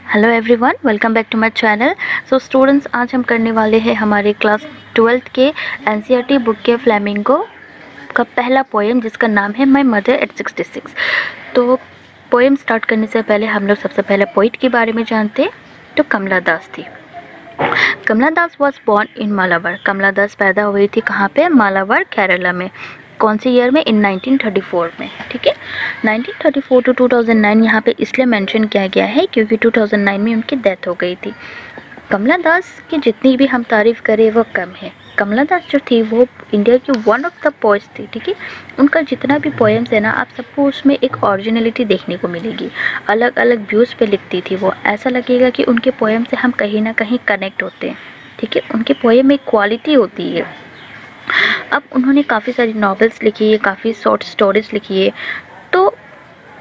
Hello everyone, welcome back to my channel. So students, आज हम करने वाले हैं हमारे क्लास 12th के एनसीईआरटी बुक के फ्लेमिंगो का पहला पोएम, जिसका नाम है माय मदर एट 66। तो पोएम स्टार्ट करने से पहले हम लोग सबसे पहले पोइट के बारे में जानते हैं। तो कमला दास थी। कमला दास वॉज बॉर्न इन मालाबार। कमला दास पैदा हुई थी कहाँ पे? मालाबार, केरला में। कौन सी ईयर में? इन 1934 में। ठीक है, 1934 टू 2009 यहाँ पे इसलिए मेंशन किया गया है क्योंकि 2009 में उनकी डेथ हो गई थी। कमला दास की जितनी भी हम तारीफ़ करें वो कम है। कमला दास जो थी वो इंडिया की वन ऑफ द पोएट्स थी। ठीक है, उनका जितना भी पोएम्स है ना, आप सबको उसमें एक ओरिजिनलिटी देखने को मिलेगी। अलग अलग व्यूज़ पे लिखती थी वो। ऐसा लगेगा कि उनके पोएम से हम कहीं ना कहीं कनेक्ट होते हैं। ठीक है, उनके पोएम में क्वालिटी होती है। अब उन्होंने काफ़ी सारी नॉवेल्स लिखी है, काफ़ी शॉर्ट स्टोरीज़ लिखी है। तो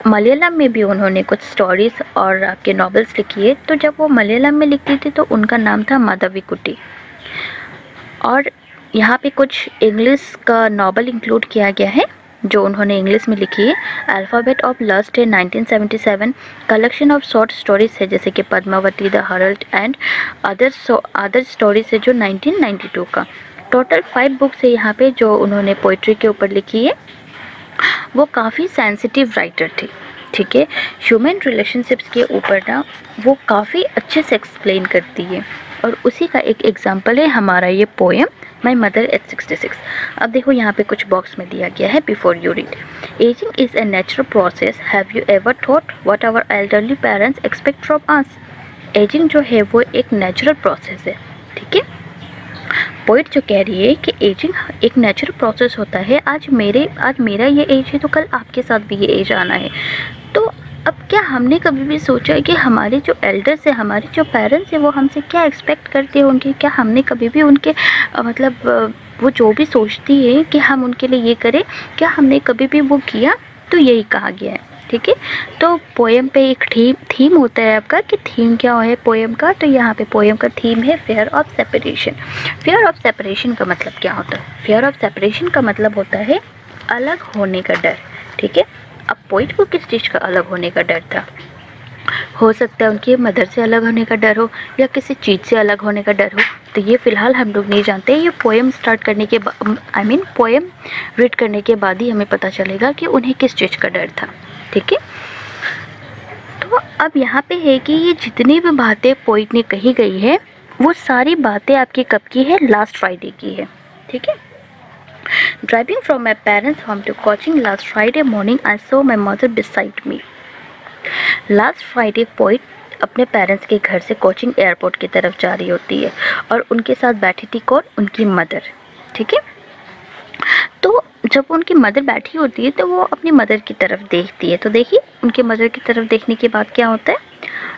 मलयालम में भी उन्होंने कुछ स्टोरीज़ और आपके नॉवेल्स लिखी है। तो जब वो मलयालम में लिखती थी तो उनका नाम था माधवीकुट्टी। और यहाँ पे कुछ इंग्लिश का नॉवेल इंक्लूड किया गया है जो उन्होंने इंग्लिश में लिखी है। अल्फ़ाबेट ऑफ लस्ट है 1977। कलेक्शन ऑफ शॉर्ट स्टोरीज है जैसे कि Padmavati, the harlot and other stories है जो 1992 का। टोटल 5 बुक्स है यहाँ पे जो उन्होंने पोइट्री के ऊपर लिखी है। वो काफ़ी सेंसिटिव राइटर थी। ठीक है, ह्यूमन रिलेशनशिप्स के ऊपर ना वो काफ़ी अच्छे से एक्सप्लेन करती है। और उसी का एक एग्जांपल है हमारा ये पोएम माय मदर एट 66। अब देखो यहाँ पे कुछ बॉक्स में दिया गया है, before you read. Ageing is a natural process. Have you ever thought what our elderly parents expect from us? Ageing जो है वो एक नेचुरल प्रोसेस है। ठीक है, पोइट जो कह रही है कि एजिंग एक नेचुरल प्रोसेस होता है। आज मेरा ये एज है तो कल आपके साथ भी ये एज आना है। तो अब क्या हमने कभी भी सोचा है कि हमारे जो एल्डर्स है, हमारे जो पेरेंट्स हैं, वो हमसे क्या एक्सपेक्ट करते हैं उनके? क्या हमने कभी भी उनके वो जो भी सोचती है कि हम उनके लिए ये करें, क्या हमने कभी भी वो किया? तो यही कहा गया है। ठीक है, तो पोएम पे एक थीम होता है आपका कि थीम क्या है पोएम का। तो यहाँ पे पोएम का थीम है fair of separation. Fair of separation का मतलब क्या होता है? फेयर ऑफ सेपरेशन का मतलब होता है अलग होने का डर। ठीक है, अब पोइट को किस चीज़ का अलग होने का डर था? हो सकता है उनकी मदर से अलग होने का डर हो या किसी चीज़ से अलग होने का डर हो। तो ये फ़िलहाल हम लोग नहीं जानते। ये पोएम स्टार्ट करने के पोएम रीड करने के बाद ही हमें पता चलेगा कि उन्हें किस चीज़ का डर था। ठीक है, तो अब यहाँ पे है कि ये जितनी भी बातें पोइट ने कही गई है वो सारी बातें आपकी कब की है? लास्ट फ्राइडे की है। ठीक है, driving from my parents home to coaching last Friday morning I saw my mother beside me. Last Friday पोइट अपने पेरेंट्स के घर से कोचिंग एयरपोर्ट की तरफ जा रही होती है और उनके साथ बैठी थी कौन? उनकी मदर। ठीक है, तो जब उनकी मदर बैठी होती है तो वो अपनी मदर की तरफ देखती है। तो देखिए, उनके मदर की तरफ देखने के बाद क्या होता है?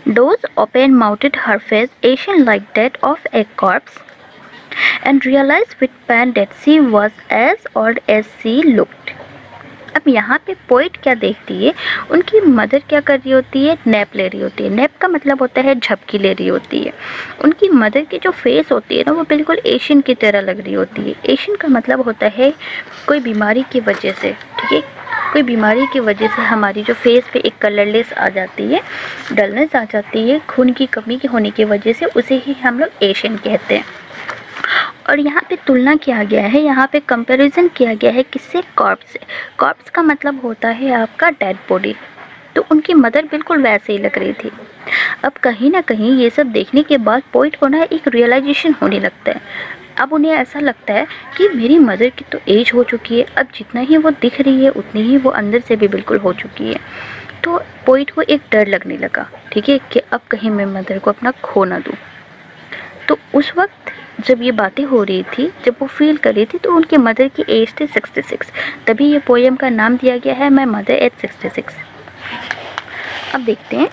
Those open mouthed her face ashen like that of a corpse and realised with pain that she was as old as she looked. अब यहाँ पे पोइट क्या देखती है? उनकी मदर क्या कर रही होती है? नैप ले रही होती है। नैप का मतलब होता है झपकी ले रही होती है। उनकी मदर की जो फेस होती है ना वो बिल्कुल एशियन की तरह लग रही होती है। एशियन का मतलब होता है कोई बीमारी की वजह से। ठीक है, कोई बीमारी की वजह से हमारी जो फेस पे एक कलरलेस आ जाती है, डलनेस आ जाती है, खून की कमी के होने की वजह से, उसे ही हम लोग एशियन कहते हैं। और यहाँ पे तुलना किया गया है, यहाँ पे कंपैरिजन किया गया है किससे? कॉर्प्स से। कॉर्प्स का मतलब होता है आपका डेड बॉडी। तो उनकी मदर बिल्कुल वैसे ही लग रही थी। अब कहीं ना कहीं ये सब देखने के बाद पोइट को ना एक रियलाइजेशन होने लगता है। अब उन्हें ऐसा लगता है कि मेरी मदर की तो एज हो चुकी है, अब जितना ही वो दिख रही है उतनी ही वो अंदर से भी बिल्कुल हो चुकी है। तो पोइट को एक डर लगने लगा। ठीक है, कि अब कहीं मैं मदर को अपना खो ना दूँ। तो उस वक्त जब ये बातें हो रही थी, जब वो फील कर रही थी, तो उनके मदर की एज थी 66। तभी ये पोएम का नाम दिया गया है माय मदर एट 66। अब देखते हैं।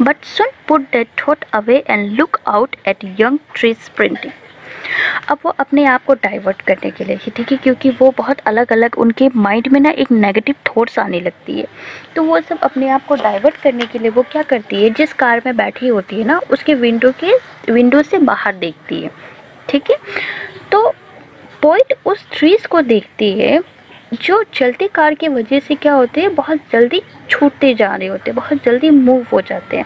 But soon put that thought away and look out at young tree sprinting. अब वो अपने आप को डाइवर्ट करने के लिए, ठीक है, क्योंकि वो बहुत अलग अलग उनके माइंड में ना एक नेगेटिव थॉट्स आने लगती है। तो वो सब अपने आप को डाइवर्ट करने के लिए वो क्या करती है? जिस कार में बैठी होती है ना उसके विंडो से बाहर देखती है। ठीक है, तो पोइट उस ट्रीज को देखती है जो चलती कार की वजह से क्या होते हैं? बहुत जल्दी छूटते जा रहे होते हैं, बहुत जल्दी मूव हो जाते हैं।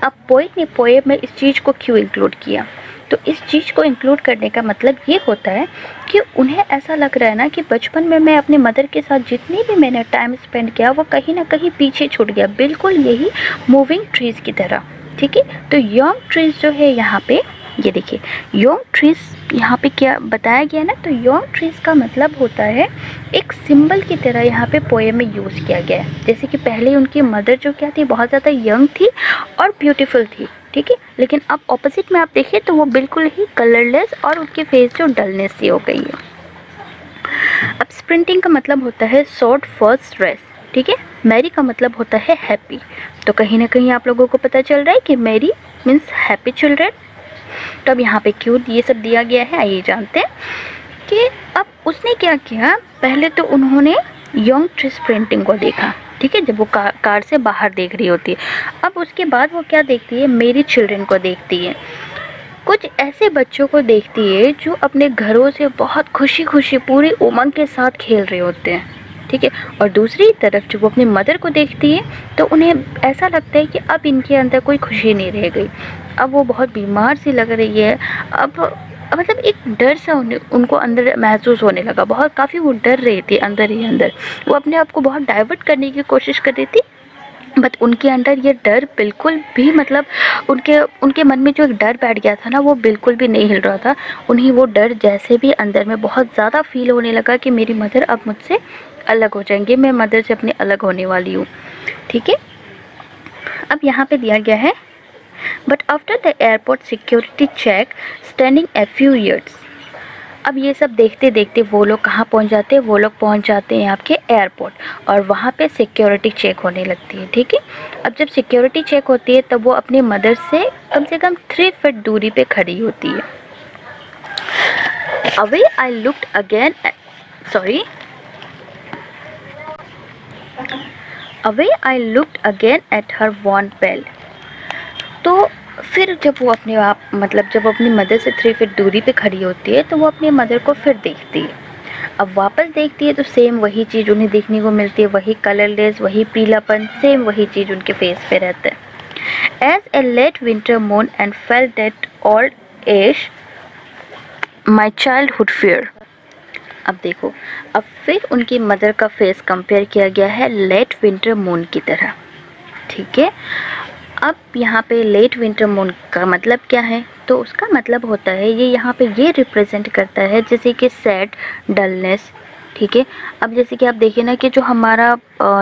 अब पोएट ने पोएम में इस चीज़ को क्यों इंक्लूड किया? तो इस चीज़ को इंक्लूड करने का मतलब ये होता है कि उन्हें ऐसा लग रहा है ना कि बचपन में मैं अपने मदर के साथ जितनी भी मैंने टाइम स्पेंड किया वो कहीं ना कहीं पीछे छूट गया, बिल्कुल यही मूविंग ट्रीज़ की तरह। ठीक है, तो यंग ट्रीज़ जो है यहाँ पे, ये देखिए यंग ट्रीज़ यहाँ पे क्या बताया गया ना, तो यंग ट्रीज़ का मतलब होता है एक सिंबल की तरह यहाँ पे पोएम में यूज़ किया गया है। जैसे कि पहले उनकी मदर जो क्या थी, बहुत ज़्यादा यंग थी और ब्यूटीफुल थी, ठीक है, लेकिन अब ऑपोजिट में आप देखिए तो वो बिल्कुल ही कलरलेस और उनके फेस जो डलनेस सी हो गई है। अब स्प्रिंटिंग का मतलब होता है शॉर्ट फर्स्ट रेस, ठीक है। मैरी का मतलब होता है हैप्पी, तो कहीं ना कहीं आप लोगों को पता चल रहा है कि मैरी मीन्स हैप्पी चिल्ड्रन। तो अब यहाँ पे क्यों ये सब दिया गया है आइए जानते हैं कि अब उसने क्या किया। पहले तो उन्होंने यंग ट्रीज प्रिंटिंग को देखा, ठीक है, जब वो कार से बाहर देख रही होती है। अब उसके बाद वो क्या देखती है, मेरी चिल्ड्रन को देखती है, कुछ ऐसे बच्चों को देखती है जो अपने घरों से बहुत खुशी खुशी पूरी उमंग के साथ खेल रहे होते हैं, ठीक है। और दूसरी तरफ जब वो अपनी मदर को देखती है तो उन्हें ऐसा लगता है कि अब इनके अंदर कोई खुशी नहीं रह गई, अब वो बहुत बीमार सी लग रही है। अब मतलब एक डर सा उनको अंदर महसूस होने लगा, बहुत काफ़ी वो डर रही थी अंदर ही अंदर। वो अपने आप को बहुत डाइवर्ट करने की कोशिश कर रही थी, बट उनके अंदर ये डर बिल्कुल भी मतलब उनके मन में जो एक डर बैठ गया था ना वो बिल्कुल भी नहीं हिल रहा था। उन्हें वो डर जैसे भी अंदर में बहुत ज़्यादा फील होने लगा कि मेरी मदर अब मुझसे अलग हो जाएंगे, मैं मदर से अपने अलग होने वाली हूँ, ठीक है। अब यहाँ पे दिया गया है but after the airport security check standing a few years. अब ये सब देखते देखते वो लोग कहाँ पहुँच जाते हैं, वो लोग पहुँच जाते हैं आपके एयरपोर्ट और वहाँ पे सिक्योरिटी चेक होने लगती है, ठीक है। अब जब सिक्योरिटी चेक होती है तब वो अपने मदर से कम 3 फीट दूरी पे खड़ी होती है। Away I looked again at her worn pale. तो फिर जब वो अपने आप मतलब जब अपनी मदर से 3 फीट दूरी पे खड़ी होती है तो वो अपनी मदर को फिर देखती है। अब वापस देखती है तो सेम वही चीज़ उन्हें देखने को मिलती है, वही कलरलेस, वही पीलापन, सेम वही चीज़ उनके फेस पे रहता है। As a late winter moon and felt that old age my childhood fear. अब देखो, अब फिर उनकी मदर का फेस कंपेयर किया गया है लेट विंटर मून की तरह, ठीक है। अब यहाँ पे लेट विंटर मून का मतलब क्या है, तो उसका मतलब होता है ये यहाँ पे ये रिप्रेजेंट करता है जैसे कि सैड, डलनेस, ठीक है। अब जैसे कि आप देखिए ना कि जो हमारा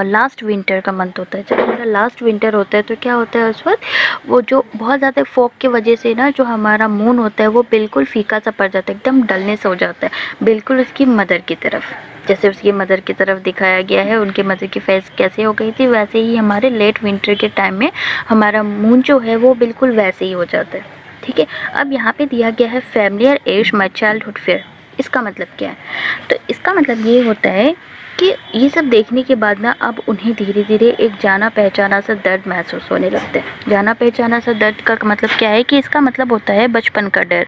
लास्ट विंटर का मंथ होता है, जब हमारा लास्ट विंटर होता है तो क्या होता है उस वक्त वो जो बहुत ज़्यादा फॉग की वजह से ना जो हमारा मून होता है वो बिल्कुल फीका सा पड़ जाता है, एकदम डलनेस हो जाता है, बिल्कुल उसकी मदर की तरफ, जैसे उसकी मदर की तरफ दिखाया गया है। उनके मदर की फेस कैसे हो गई थी वैसे ही हमारे लेट विंटर के टाइम में हमारा मून जो है वो बिल्कुल वैसे ही हो जाता है, ठीक है। अब यहाँ पे दिया गया है familiar as my childhood fear. इसका मतलब क्या है, तो इसका मतलब ये होता है कि ये सब देखने के बाद ना अब उन्हें धीरे धीरे एक जाना पहचाना सा दर्द महसूस होने लगता है। जाना पहचाना सा दर्द का मतलब क्या है कि इसका मतलब होता है बचपन का डर।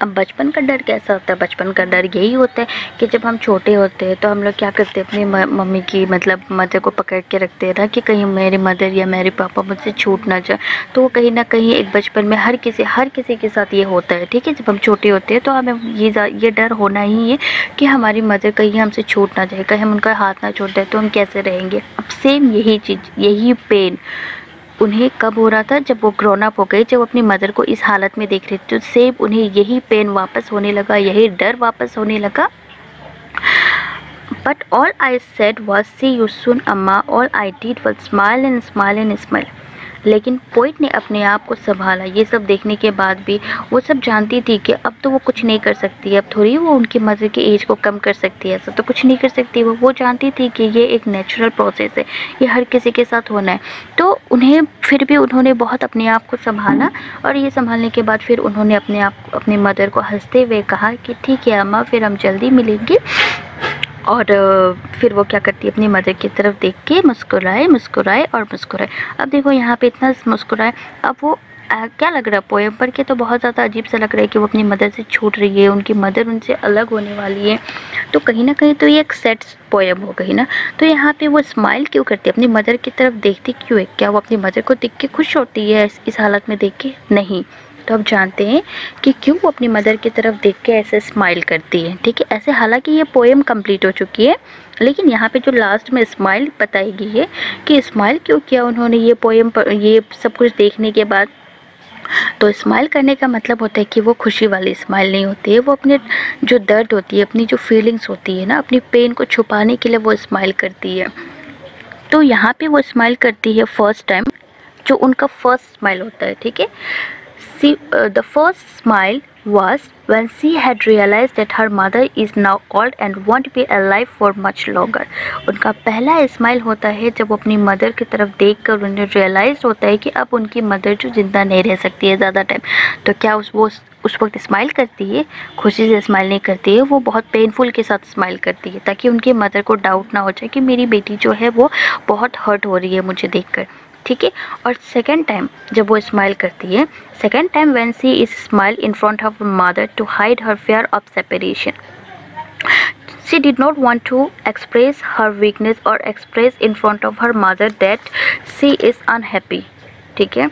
अब बचपन का डर कैसा होता है, बचपन का डर यही होता है कि जब हम छोटे होते हैं तो हम लोग क्या करते हैं, अपनी मम्मी की मतलब मदर को पकड़ के रखते हैं ना कि कहीं मेरी मदर या मेरे पापा मुझसे छूट ना जाए। तो वो कहीं ना कहीं एक बचपन में हर किसी के साथ ये होता है, ठीक है। जब हम छोटे होते हैं तो हमें ये डर होना ही है कि हमारी मदर कहीं हमसे छूट ना जाए, कहीं हम उनका हाथ ना छोड़ दें तो हम कैसे रहेंगे। अब सेम यही चीज़, यही पेन उन्हें कब हो रहा था, जब वो ग्रोन अप हो गए, जब अपनी मदर को इस हालत में देख रही थी तो सेम उन्हें यही पेन वापस होने लगा, यही डर वापस होने लगा। But all I said was see you soon Amma, all I did was smile and smile and smile. लेकिन पोइट ने अपने आप को संभाला। ये सब देखने के बाद भी वो सब जानती थी कि अब तो वो कुछ नहीं कर सकती है, अब थोड़ी वो उनकी मदर की एज को कम कर सकती है, ऐसा तो कुछ नहीं कर सकती वो जानती थी कि ये एक नेचुरल प्रोसेस है, ये हर किसी के साथ होना है। तो उन्हें फिर भी उन्होंने बहुत अपने आप को संभाला और ये संभालने के बाद फिर उन्होंने अपनी मदर को हंसते हुए कहा कि ठीक है अम्मा, फिर हम जल्दी मिलेंगे। और फिर वो क्या करती है, अपनी मदर की तरफ देख के मुस्कुराए। अब देखो यहाँ पे इतना मुस्कुराए, अब वो क्या लग रहा है पोएम पढ़ के? तो बहुत ज़्यादा अजीब सा लग रहा है कि वो अपनी मदर से छूट रही है, उनकी मदर उनसे अलग होने वाली है। तो कहीं न कहीं तो ये एक सैड पोएम हो गई ना। तो यहाँ पे वो स्माइल क्यों करती है, अपनी मदर की तरफ देखती क्यों है? क्या वो अपनी मदर को देख के खुश होती है इस हालत में देख के? नहीं। तो अब जानते हैं कि क्यों वो अपनी मदर की तरफ देख के ऐसे स्माइल करती है। ठीक है, ऐसे हालांकि ये पोएम कंप्लीट हो चुकी है, लेकिन यहाँ पे जो लास्ट में स्माइल बताई गई है कि स्माइल क्यों किया उन्होंने ये पोएम ये सब कुछ देखने के बाद। तो स्माइल करने का मतलब होता है कि वो खुशी वाली स्माइल नहीं होती है, वो अपने जो दर्द होती है, अपनी जो फीलिंग्स होती है ना, अपनी पेन को छुपाने के लिए वो स्माइल करती है। तो यहाँ पे वो स्माइल करती है फर्स्ट टाइम, जो उनका फर्स्ट स्माइल होता है। ठीक है, the first smile was when she had realized that her mother is now old and won't be alive for much longer. उनका पहला स्माइल होता है जब वो अपनी मदर की तरफ देखकर उन्हें रियलाइज होता है कि अब उनकी मदर जो जिंदा नहीं रह सकती है ज़्यादा टाइम। तो क्या उस वक्त स्माइल करती है? खुशी से स्माइल नहीं करती है, वो बहुत पेनफुल के साथ स्माइल करती है, ताकि उनकी मदर को डाउट ना हो जाए कि मेरी बेटी जो है वो बहुत हर्ट हो रही है मुझे देखकर। ठीक है, और सेकेंड टाइम जब वो स्माइल करती है, second time when she is smile in front of mother to hide her fear of separation. She did not want to express her weakness or express in front of her mother that she is unhappy. ठीक है,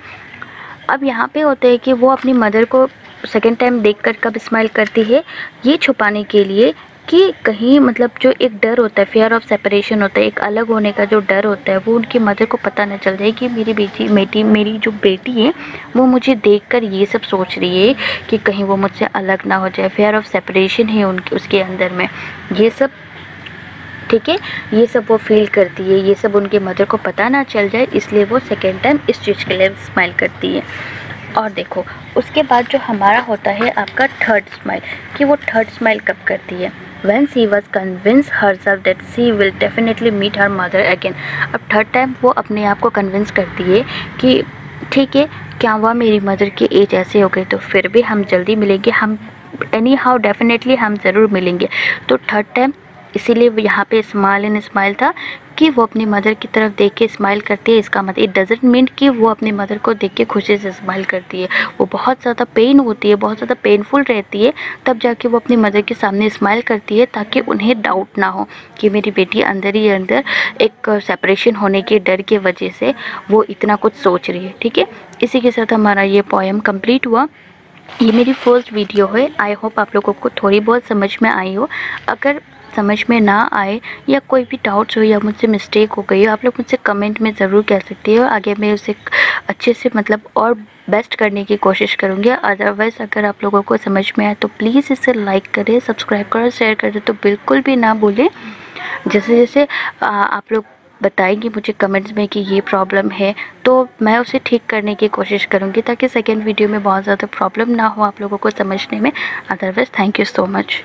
अब यहाँ पे होता है कि वो अपनी मदर को सेकेंड टाइम देखकर कब स्माइल करती है, ये छुपाने के लिए कि कहीं मतलब जो एक डर होता है, फेयर ऑफ सेपरेशन होता है, एक अलग होने का जो डर होता है, वो उनकी मदर को पता न चल जाए कि मेरी जो बेटी है वो मुझे देखकर ये सब सोच रही है कि कहीं वो मुझसे अलग ना हो जाए। फेयर ऑफ सेपरेशन है उसके अंदर में ये सब। ठीक है, ये सब वो फील करती है, ये सब उनके मदर को पता ना चल जाए, इसलिए वो सेकेंड टाइम इस चीज़ के लिए स्माइल करती है। और देखो उसके बाद जो हमारा होता है आपका थर्ड स्माइल, कि वो थर्ड स्माइल कब करती है? When she was convinced herself that she will definitely meet her mother again. अब थर्ड टाइम वो अपने आप को कन्विंस करती है कि ठीक है, क्या हुआ, मेरी मदर की एज ऐसे हो गई तो फिर भी हम जल्दी मिलेंगे, हम एनी हाउ डेफिनेटली हम ज़रूर मिलेंगे। तो थर्ड टाइम इसीलिए यहाँ पे स्माइल इन स्माइल था कि वो अपनी मदर की तरफ देख के स्माइल करती है। इसका मतलब इट डजंट मीन कि वो अपनी मदर को देख के खुशी से स्माइल करती है, वो बहुत ज़्यादा पेन होती है, बहुत ज़्यादा पेनफुल रहती है, तब जाके वो अपनी मदर के सामने स्माइल करती है, ताकि उन्हें डाउट ना हो कि मेरी बेटी अंदर ही अंदर एक सेपरेशन होने के डर के वजह से वो इतना कुछ सोच रही है। ठीक है, इसी के साथ हमारा ये पोएम कंप्लीट हुआ। ये मेरी फर्स्ट वीडियो है, आई होप आप लोगों को थोड़ी बहुत समझ में आई हो। अगर समझ में ना आए या कोई भी डाउट्स हो या मुझसे मिस्टेक हो गई हो, आप लोग मुझसे कमेंट में ज़रूर कह सकते हो, आगे मैं उसे अच्छे से मतलब और बेस्ट करने की कोशिश करूँगी। अदरवाइज़ अगर आप लोगों को समझ में आए तो प्लीज़ इसे लाइक करें, सब्सक्राइब करें, शेयर करें तो बिल्कुल भी ना भूलें। जैसे जैसे आप लोग बताएंगे मुझे कमेंट्स में कि ये प्रॉब्लम है, तो मैं उसे ठीक करने की कोशिश करूँगी, ताकि सेकेंड वीडियो में बहुत ज़्यादा प्रॉब्लम ना हो आप लोगों को समझने में। Otherwise thank you so much.